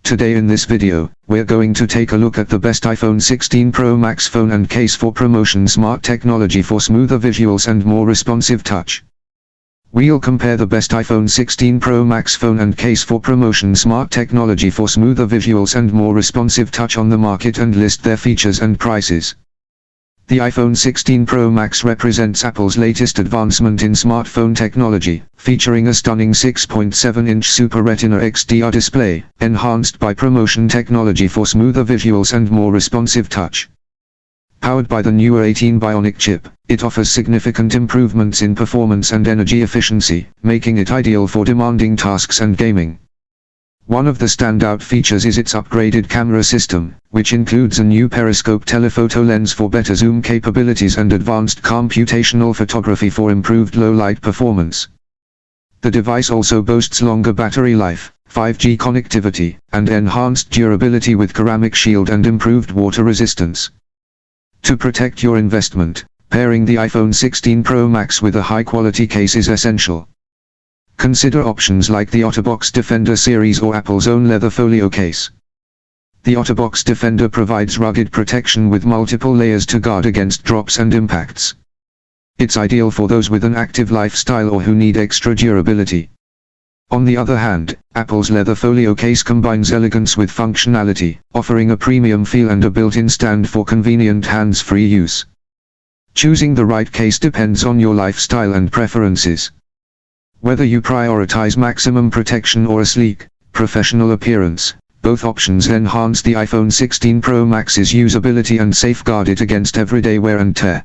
Today in this video, we're going to take a look at the best iPhone 16 Pro Max phone and case for promotion smart technology for smoother visuals and more responsive touch. We'll compare the best iPhone 16 Pro Max phone and case for promotion smart technology for smoother visuals and more responsive touch on the market and list their features and prices. The iPhone 16 Pro Max represents Apple's latest advancement in smartphone technology, featuring a stunning 6.7-inch Super Retina XDR display, enhanced by promotion technology for smoother visuals and more responsive touch. Powered by the newer 18 Bionic chip, it offers significant improvements in performance and energy efficiency, making it ideal for demanding tasks and gaming. One of the standout features is its upgraded camera system, which includes a new periscope telephoto lens for better zoom capabilities and advanced computational photography for improved low-light performance. The device also boasts longer battery life, 5G connectivity, and enhanced durability with ceramic shield and improved water resistance. To protect your investment, pairing the iPhone 16 Pro Max with a high-quality case is essential. Consider options like the OtterBox Defender series or Apple's own leather folio case. The OtterBox Defender provides rugged protection with multiple layers to guard against drops and impacts. It's ideal for those with an active lifestyle or who need extra durability. On the other hand, Apple's leather folio case combines elegance with functionality, offering a premium feel and a built-in stand for convenient hands-free use. Choosing the right case depends on your lifestyle and preferences. Whether you prioritize maximum protection or a sleek, professional appearance, both options enhance the iPhone 16 Pro Max's usability and safeguard it against everyday wear and tear.